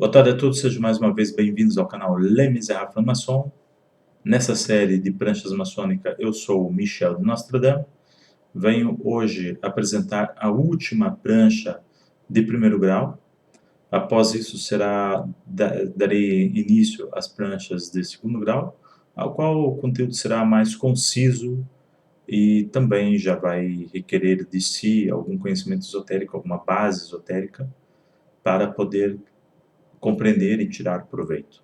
Boa tarde a todos, sejam mais uma vez bem-vindos ao canal Les Misérables Maçons. Nessa série de pranchas maçônicas, eu sou o Michel de Nostradamus. Venho hoje apresentar a última prancha de primeiro grau. Após isso, darei início às pranchas de segundo grau, ao qual o conteúdo será mais conciso e também já vai requerer de si algum conhecimento esotérico, alguma base esotérica, para poder compreender e tirar proveito.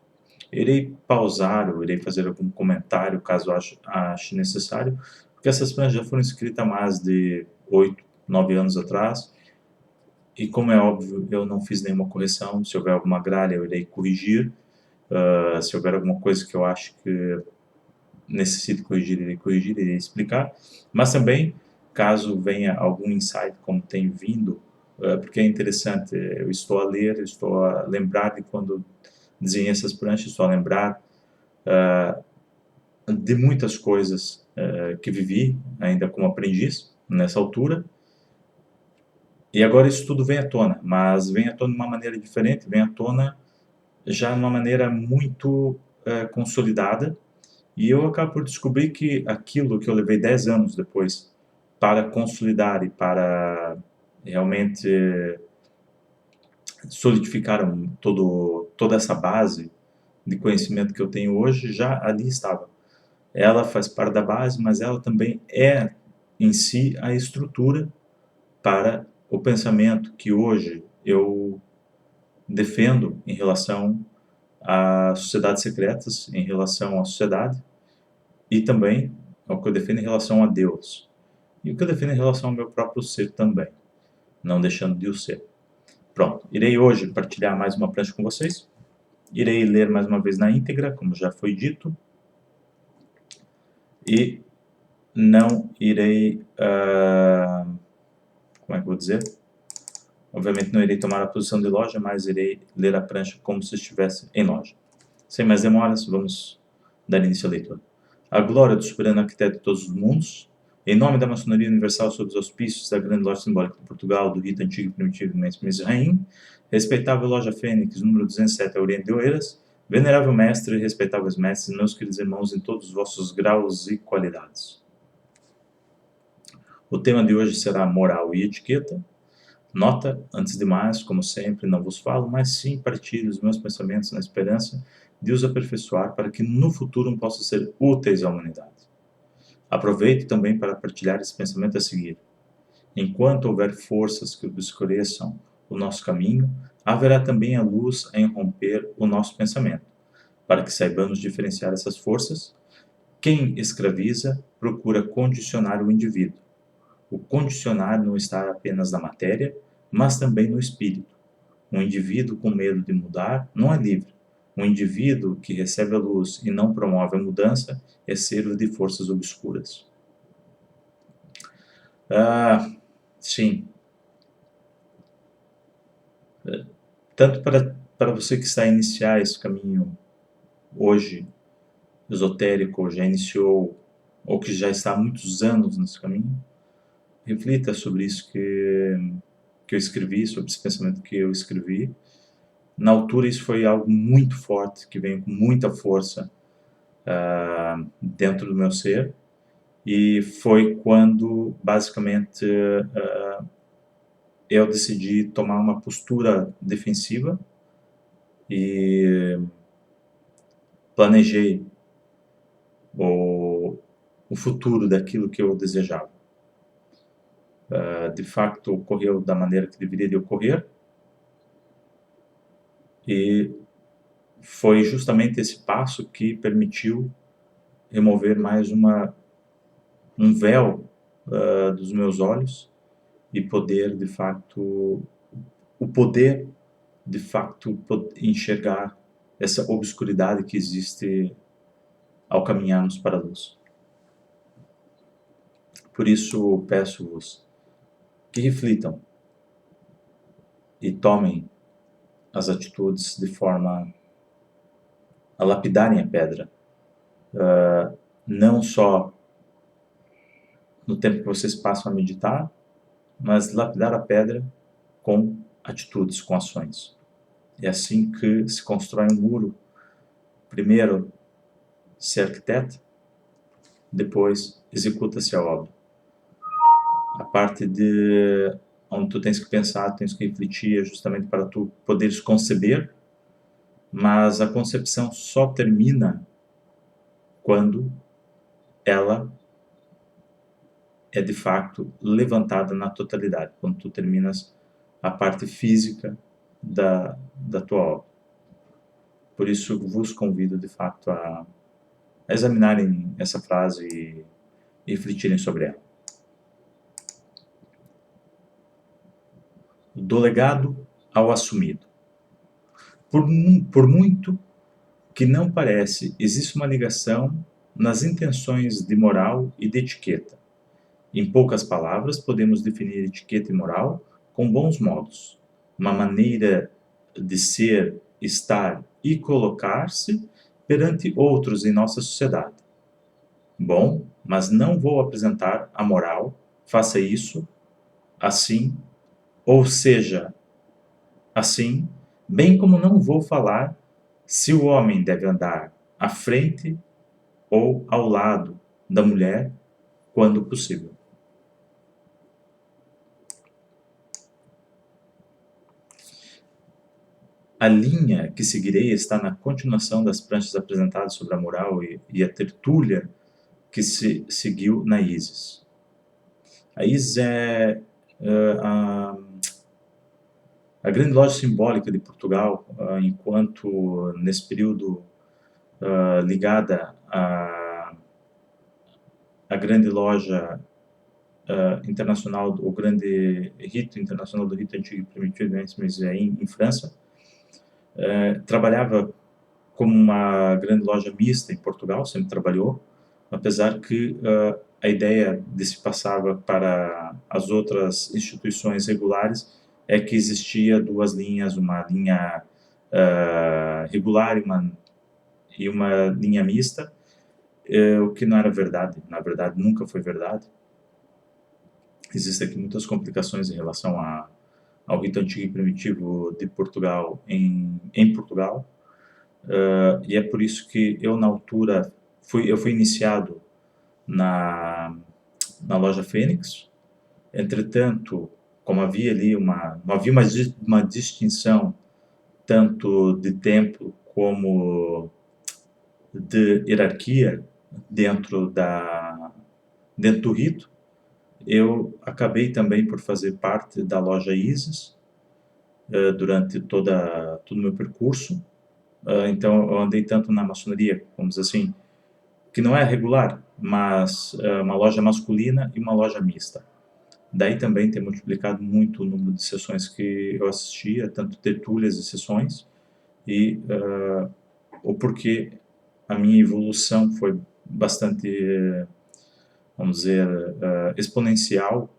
Irei pausar ou irei fazer algum comentário, caso ache necessário, porque essas pranchas já foram escritas há mais de 8, 9 anos atrás, e como é óbvio, eu não fiz nenhuma correção. Se houver alguma gralha, eu irei corrigir. Se houver alguma coisa que eu acho que necessite corrigir, irei explicar. Mas também, caso venha algum insight, como tem vindo, porque é interessante, eu estou a ler, estou a lembrar de quando desenhei essas pranchas, estou a lembrar de muitas coisas que vivi ainda como aprendiz nessa altura, e agora isso tudo vem à tona, mas vem à tona de uma maneira diferente, vem à tona já de uma maneira muito consolidada, e eu acabo por descobrir que aquilo que eu levei 10 anos depois para consolidar e para realmente solidificar toda essa base de conhecimento que eu tenho hoje, já ali estava. Ela faz parte da base, mas ela também é em si a estrutura para o pensamento que hoje eu defendo em relação às sociedades secretas, em relação à sociedade, e também ao que eu defendo em relação a Deus. E o que eu defendo em relação ao meu próprio ser também, não deixando de o ser. Pronto, irei hoje partilhar mais uma prancha com vocês. Irei ler mais uma vez na íntegra, como já foi dito. E não irei, como é que eu vou dizer? Obviamente não irei tomar a posição de loja, mas irei ler a prancha como se estivesse em loja. Sem mais demoras, vamos dar início à leitura. A glória do soberano arquiteto de todos os mundos, em nome da maçonaria universal sob os auspícios da grande loja simbólica de Portugal, do rito antigo e primitivo Mizraim, respeitável loja Fênix, número 207, a Oriente de Oeiras, venerável mestre e respeitáveis mestres, meus queridos irmãos em todos os vossos graus e qualidades. O tema de hoje será moral e etiqueta. Nota, antes de mais, como sempre, não vos falo, mas sim partilho os meus pensamentos na esperança de os aperfeiçoar para que no futuro possam ser úteis à humanidade. Aproveito também para partilhar esse pensamento a seguir. Enquanto houver forças que obscureçam o nosso caminho, haverá também a luz a irromper o nosso pensamento, para que saibamos diferenciar essas forças. Quem escraviza procura condicionar o indivíduo. O condicionar não está apenas na matéria, mas também no espírito. Um indivíduo com medo de mudar não é livre. Um indivíduo que recebe a luz e não promove a mudança é servo de forças obscuras. Sim. Tanto para você que está a iniciar esse caminho hoje, esotérico, ou já iniciou, ou que já está há muitos anos nesse caminho, reflita sobre isso que eu escrevi, sobre esse pensamento que eu escrevi. Na altura isso foi algo muito forte, que veio com muita força dentro do meu ser, e foi quando basicamente eu decidi tomar uma postura defensiva e planejei o futuro daquilo que eu desejava. De facto, ocorreu da maneira que deveria de ocorrer, e foi justamente esse passo que permitiu remover mais um véu dos meus olhos e poder, de facto, enxergar essa obscuridade que existe ao caminharmos para a luz. Por isso, peço-vos que reflitam e tomem as atitudes de forma a lapidarem a pedra, não só no tempo que vocês passam a meditar, mas lapidar a pedra com atitudes, com ações. É assim que se constrói um muro. Primeiro se arquiteta, depois executa-se a obra. A parte de onde tu tens que pensar, tens que refletir, é justamente para tu poderes conceber, mas a concepção só termina quando ela é de fato levantada na totalidade, quando tu terminas a parte física da tua obra. Por isso vos convido de fato a examinarem essa frase e refletirem sobre ela. Do legado ao assumido. Por muito que não parece, existe uma ligação nas intenções de moral e de etiqueta. Em poucas palavras, podemos definir etiqueta e moral com bons modos, uma maneira de ser, estar e colocar-se perante outros em nossa sociedade. Bom, mas não vou apresentar a moral, faça isso, assim, ou seja, assim, bem como não vou falar se o homem deve andar à frente ou ao lado da mulher, quando possível. A linha que seguirei está na continuação das pranchas apresentadas sobre a moral e a tertúlia que se seguiu na Isis. A Isis é a grande loja simbólica de Portugal, enquanto nesse período ligada à grande loja internacional, o grande rito internacional do rito antigo e primitivo, mas em França, trabalhava como uma grande loja mista em Portugal, sempre trabalhou, apesar que a ideia de se passava para as outras instituições regulares é que existia duas linhas, uma linha regular e uma linha mista, o que não era verdade, na verdade nunca foi verdade. Existem aqui muitas complicações em relação ao rito antigo e primitivo de Portugal em Portugal, e é por isso que eu na altura eu fui iniciado na loja Fênix. Entretanto, como havia ali não havia uma distinção tanto de tempo como de hierarquia dentro do rito, eu acabei também por fazer parte da loja Isis durante todo o meu percurso. Então, eu andei tanto na maçonaria, vamos dizer assim, que não é regular, mas uma loja masculina e uma loja mista. Daí também tem multiplicado muito o número de sessões que eu assistia, tanto tertúlias e sessões, e o porquê a minha evolução foi bastante, vamos dizer, exponencial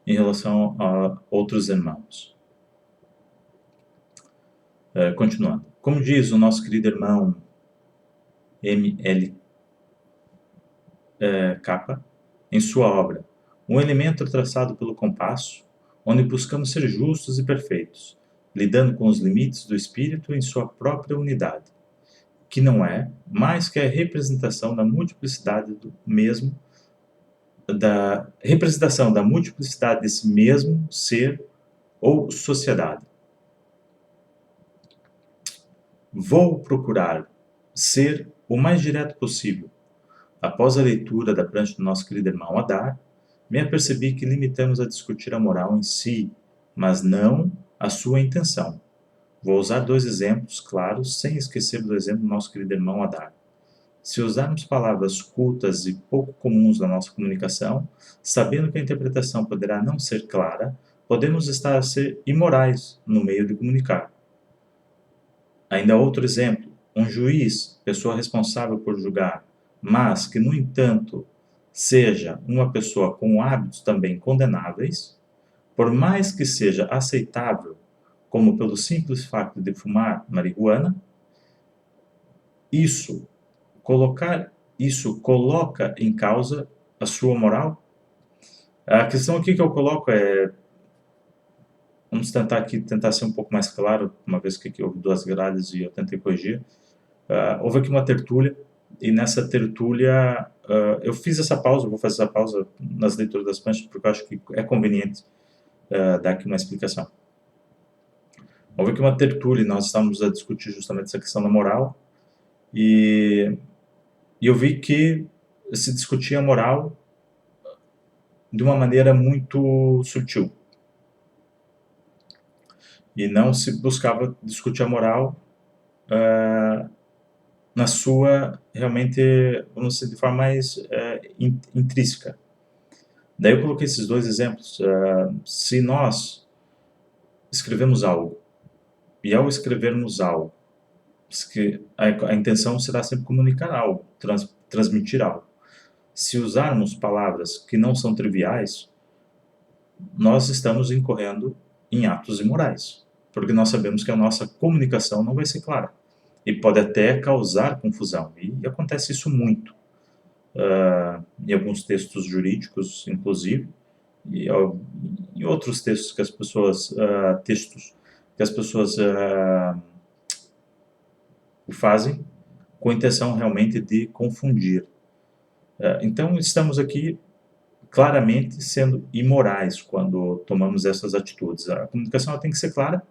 em relação a outros irmãos. Continuando. Como diz o nosso querido irmão M.L. Capa, em sua obra, um elemento é traçado pelo compasso, onde buscamos ser justos e perfeitos, lidando com os limites do espírito em sua própria unidade, que não é mais que a representação da multiplicidade desse mesmo ser ou sociedade. Vou procurar ser o mais direto possível. Após a leitura da prancha do nosso querido irmão Adar, me apercebi que limitamos a discutir a moral em si, mas não a sua intenção. Vou usar dois exemplos claros, sem esquecer do exemplo do nosso querido irmão Adar. Se usarmos palavras cultas e pouco comuns na nossa comunicação, sabendo que a interpretação poderá não ser clara, podemos estar a ser imorais no meio de comunicar. Ainda outro exemplo, um juiz, pessoa responsável por julgar, mas que, no entanto, seja uma pessoa com hábitos também condenáveis, por mais que seja aceitável, como pelo simples fato de fumar marihuana, coloca em causa a sua moral? A questão aqui que eu coloco é Vamos tentar aqui, tentar ser um pouco mais claro, uma vez que aqui houve duas grades e eu tentei corrigir. Houve aqui uma tertúlia, e nessa tertúlia eu fiz essa pausa, eu vou fazer essa pausa nas leituras das pranchas, porque eu acho que é conveniente dar aqui uma explicação. Houve aqui uma tertúlia, e nós estávamos a discutir justamente essa questão da moral, e eu vi que se discutia a moral de uma maneira muito sutil. E não se buscava discutir a moral na sua, realmente, vamos dizer, de forma mais intrínseca. Daí eu coloquei esses dois exemplos. Se nós escrevemos algo, e ao escrevermos algo, que a intenção será sempre comunicar algo, transmitir algo. Se usarmos palavras que não são triviais, nós estamos incorrendo em atos imorais, porque nós sabemos que a nossa comunicação não vai ser clara e pode até causar confusão, e acontece isso muito em alguns textos jurídicos, inclusive, e em outros textos que as pessoas o fazem com a intenção realmente de confundir. Então estamos aqui claramente sendo imorais quando tomamos essas atitudes. A comunicação ela tem que ser clara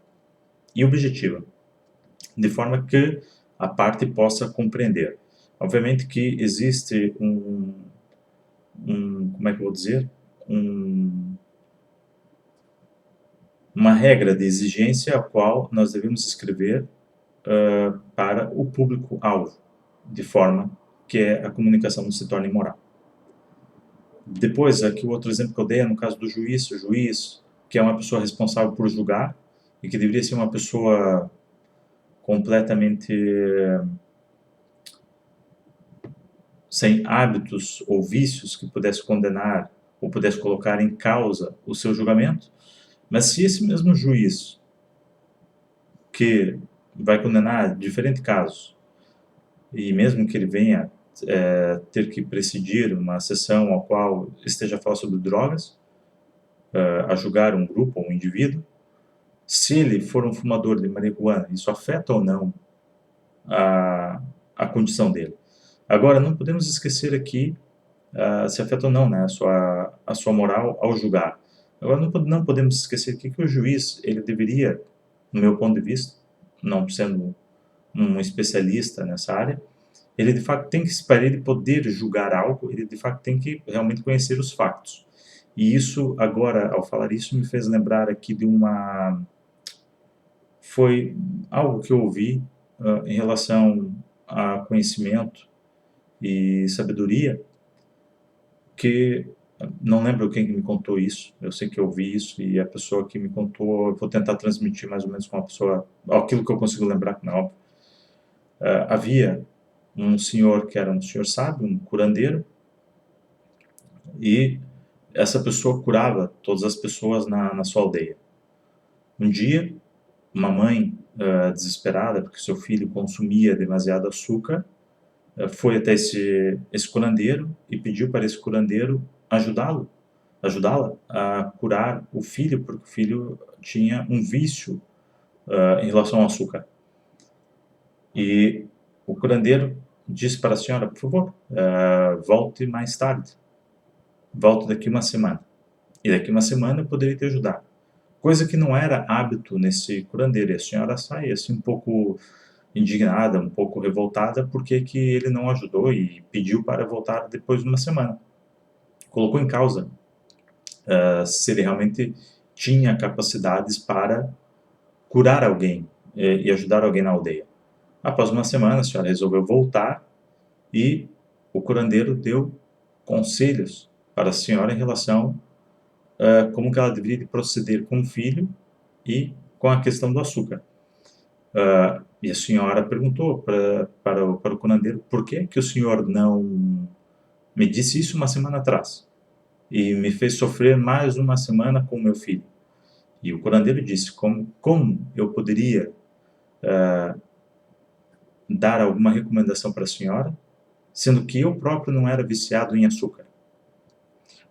e objetiva, de forma que a parte possa compreender. Obviamente que existe como é que eu vou dizer? Uma regra de exigência a qual nós devemos escrever para o público-alvo, de forma que a comunicação não se torne imoral. Depois, aqui o outro exemplo que eu dei é no caso do juiz, o juiz, que é uma pessoa responsável por julgar, e que deveria ser uma pessoa completamente sem hábitos ou vícios que pudesse condenar ou pudesse colocar em causa o seu julgamento, mas se esse mesmo juiz que vai condenar diferentes casos, e mesmo que ele venha ter que presidir uma sessão ao qual esteja a falar sobre drogas, a julgar um grupo ou um indivíduo, se ele for um fumador de marihuana, isso afeta ou não a condição dele. Agora, não podemos esquecer aqui se afeta ou não, né, a sua moral ao julgar. Agora, não podemos esquecer aqui que o juiz, ele deveria, no meu ponto de vista, não sendo um especialista nessa área, ele de fato tem que, para ele poder julgar algo, ele de fato tem que realmente conhecer os fatos. E isso, agora, ao falar isso, me fez lembrar aqui de foi algo que eu ouvi em relação a conhecimento e sabedoria, que não lembro quem me contou isso, eu sei que eu ouvi isso, e a pessoa que me contou, eu vou tentar transmitir mais ou menos com a pessoa, aquilo que eu consigo lembrar, que não é óbvio. Havia um senhor que era um senhor sábio, um curandeiro, e essa pessoa curava todas as pessoas na sua aldeia. Um dia, uma mãe desesperada, porque seu filho consumia demasiado açúcar, foi até esse curandeiro e pediu para esse curandeiro ajudá-la a curar o filho, porque o filho tinha um vício em relação ao açúcar. E o curandeiro disse para a senhora, por favor, volte mais tarde, volte daqui uma semana. E daqui uma semana eu poderia te ajudar. Coisa que não era hábito nesse curandeiro. E a senhora sai assim um pouco indignada, um pouco revoltada, porque que ele não ajudou e pediu para voltar depois de uma semana. Colocou em causa se ele realmente tinha capacidades para curar alguém e ajudar alguém na aldeia. Após uma semana, a senhora resolveu voltar e o curandeiro deu conselhos para a senhora em relação a como que ela deveria proceder com o filho e com a questão do açúcar. E a senhora perguntou para o curandeiro, por que que o senhor não me disse isso uma semana atrás? E me fez sofrer mais uma semana com o meu filho. E o curandeiro disse, como eu poderia dar alguma recomendação para a senhora, sendo que eu próprio não era viciado em açúcar?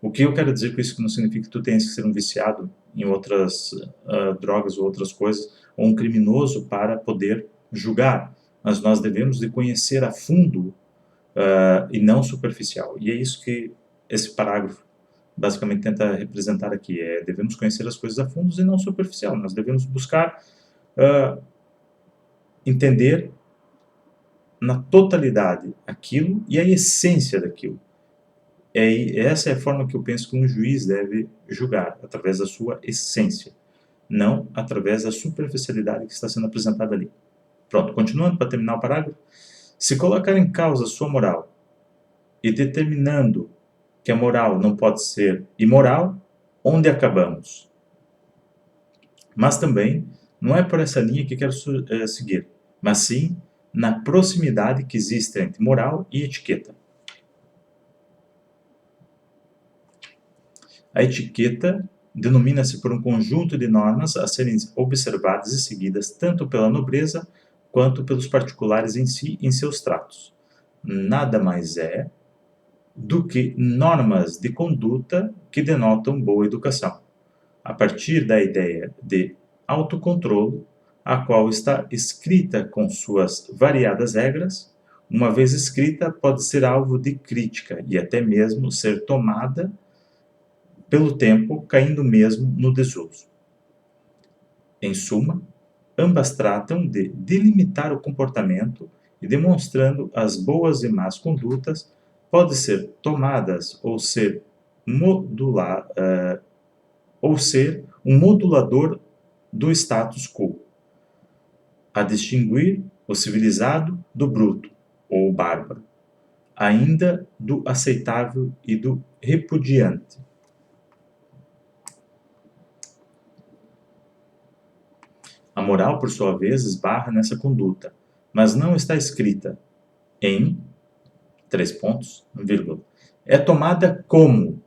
O que eu quero dizer com isso que não significa que tu tenhas que ser um viciado em outras drogas ou outras coisas, ou um criminoso para poder julgar. Mas nós devemos de conhecer a fundo e não superficial. E é isso que esse parágrafo basicamente tenta representar aqui. Devemos conhecer as coisas a fundo e não superficial. Nós devemos buscar entender na totalidade aquilo e a essência daquilo. Essa é a forma que eu penso que um juiz deve julgar, através da sua essência, não através da superficialidade que está sendo apresentada ali. Pronto, continuando para terminar o parágrafo. Se colocar em causa sua moral e determinando que a moral não pode ser imoral, onde acabamos? Mas também não é por essa linha que quero seguir, mas sim na proximidade que existe entre moral e etiqueta. A etiqueta denomina-se por um conjunto de normas a serem observadas e seguidas tanto pela nobreza quanto pelos particulares em si em seus tratos. Nada mais é do que normas de conduta que denotam boa educação, a partir da ideia de autocontrole, a qual está escrita com suas variadas regras. Uma vez escrita, pode ser alvo de crítica e até mesmo ser tomada pelo tempo, caindo mesmo no desuso. Em suma, ambas tratam de delimitar o comportamento e demonstrando as boas e más condutas, podem ser tomadas ou ser um modulador do status quo, a distinguir o civilizado do bruto ou bárbaro, ainda do aceitável e do repudiante. A moral, por sua vez, esbarra nessa conduta, mas não está escrita em, vírgula, é tomada como,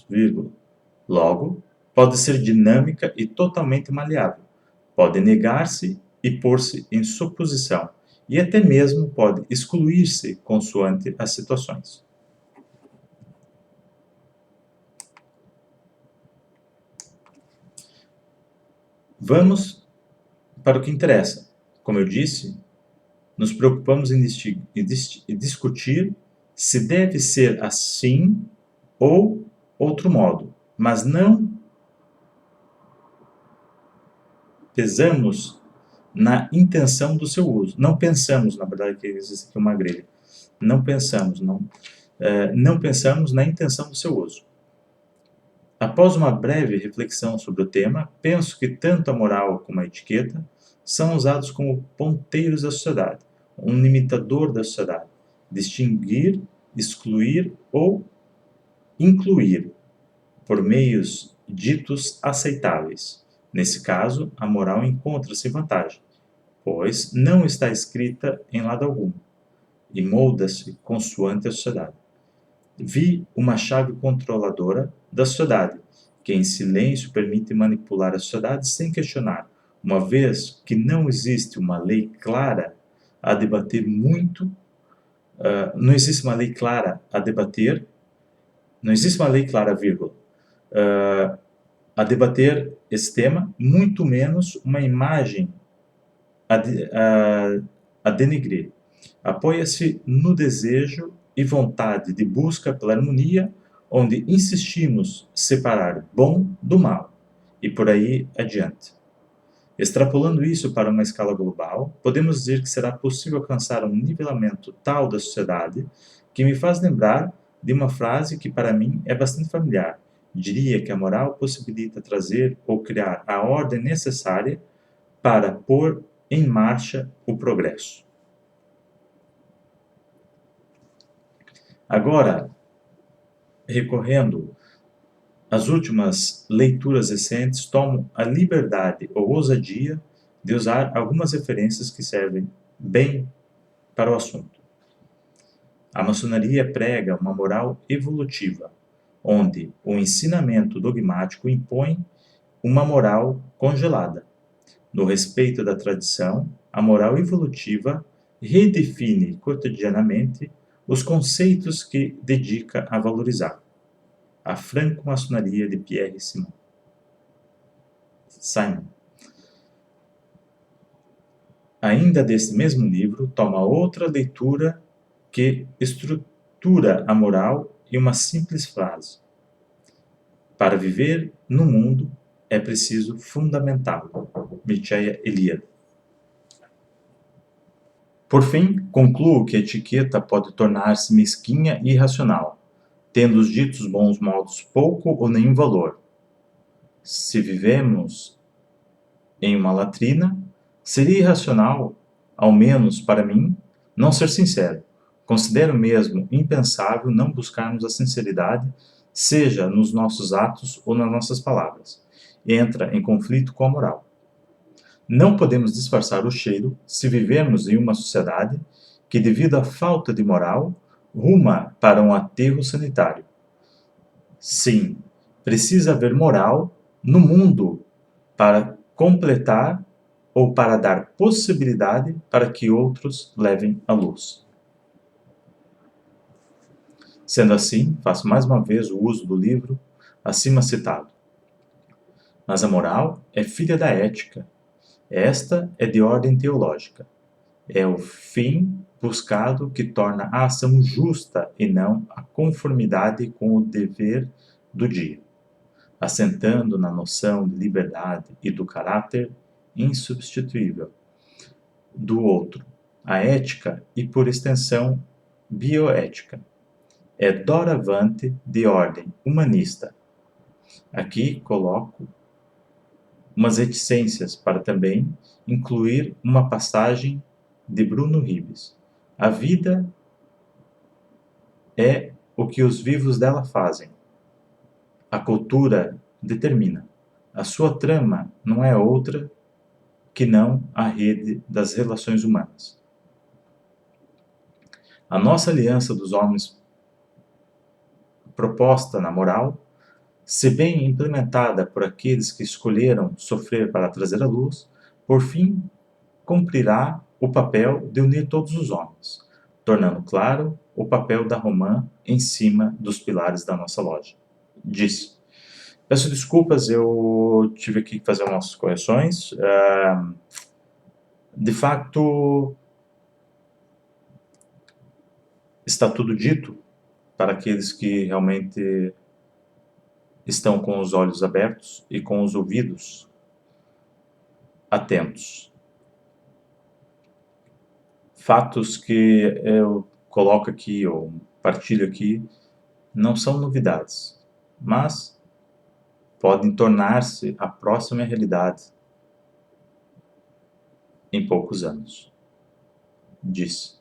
vírgula. Logo, pode ser dinâmica e totalmente maleável, pode negar-se e pôr-se em suposição, e até mesmo pode excluir-se consoante as situações. Vamos para o que interessa. Como eu disse, nos preocupamos em discutir se deve ser assim ou outro modo, mas não pesamos na intenção do seu uso. Não pensamos, na verdade, que existe aqui uma grelha. Não pensamos na intenção do seu uso. Após uma breve reflexão sobre o tema, penso que tanto a moral como a etiqueta são usados como ponteiros da sociedade, um limitador da sociedade, distinguir, excluir ou incluir, por meios ditos aceitáveis. Nesse caso, a moral encontra-se em vantagem, pois não está escrita em lado algum, e molda-se consoante a sociedade. Vi uma chave controladora da sociedade, que em silêncio permite manipular a sociedade sem questionar, uma vez que não existe uma lei clara a debater não existe uma lei clara a debater, não existe uma lei clara, vírgula, a debater esse tema, muito menos uma imagem a denegrir. Apoia-se no desejo e vontade de busca pela harmonia, onde insistimos separar bom do mal, e por aí adiante. Extrapolando isso para uma escala global, podemos dizer que será possível alcançar um nivelamento tal da sociedade que me faz lembrar de uma frase que para mim é bastante familiar. Diria que a moral possibilita trazer ou criar a ordem necessária para pôr em marcha o progresso. Agora, recorrendo às últimas leituras recentes, tomo a liberdade ou ousadia de usar algumas referências que servem bem para o assunto. A maçonaria prega uma moral evolutiva, onde o ensinamento dogmático impõe uma moral congelada. No respeito da tradição, a moral evolutiva redefine cotidianamente os conceitos que dedica a valorizar. A franco-maçonaria de Pierre Simon. Ainda deste mesmo livro, toma outra leitura que estrutura a moral em uma simples frase: para viver no mundo é preciso fundamentá-lo. Mircea Eliade. Por fim, concluo que a etiqueta pode tornar-se mesquinha e irracional, tendo os ditos bons modos pouco ou nenhum valor. Se vivemos em uma latrina, seria irracional, ao menos para mim, não ser sincero. Considero mesmo impensável não buscarmos a sinceridade, seja nos nossos atos ou nas nossas palavras. Entra em conflito com a moral. Não podemos disfarçar o cheiro se vivermos em uma sociedade que, devido à falta de moral, ruma para um aterro sanitário. Sim, precisa haver moral no mundo para completar ou para dar possibilidade para que outros levem a luz. Sendo assim, faço mais uma vez o uso do livro acima citado. Mas a moral é filha da ética. Esta é de ordem teológica. É o fim buscado que torna a ação justa e não a conformidade com o dever do dia, assentando na noção de liberdade e do caráter insubstituível do outro, a ética e, por extensão, bioética. É doravante de ordem humanista. Aqui coloco umas reticências para também incluir uma passagem de Bruno Ribes. A vida é o que os vivos dela fazem. A cultura determina. A sua trama não é outra que não a rede das relações humanas. A nossa aliança dos homens proposta na moral, se bem implementada por aqueles que escolheram sofrer para trazer a luz, por fim cumprirá o papel de unir todos os homens, tornando claro o papel da romã em cima dos pilares da nossa loja. Disse. Peço desculpas, eu tive que fazer umas correções. De fato, está tudo dito para aqueles que realmente estão com os olhos abertos e com os ouvidos atentos. Fatos que eu coloco aqui ou partilho aqui não são novidades, mas podem tornar-se a próxima realidade em poucos anos. Disse.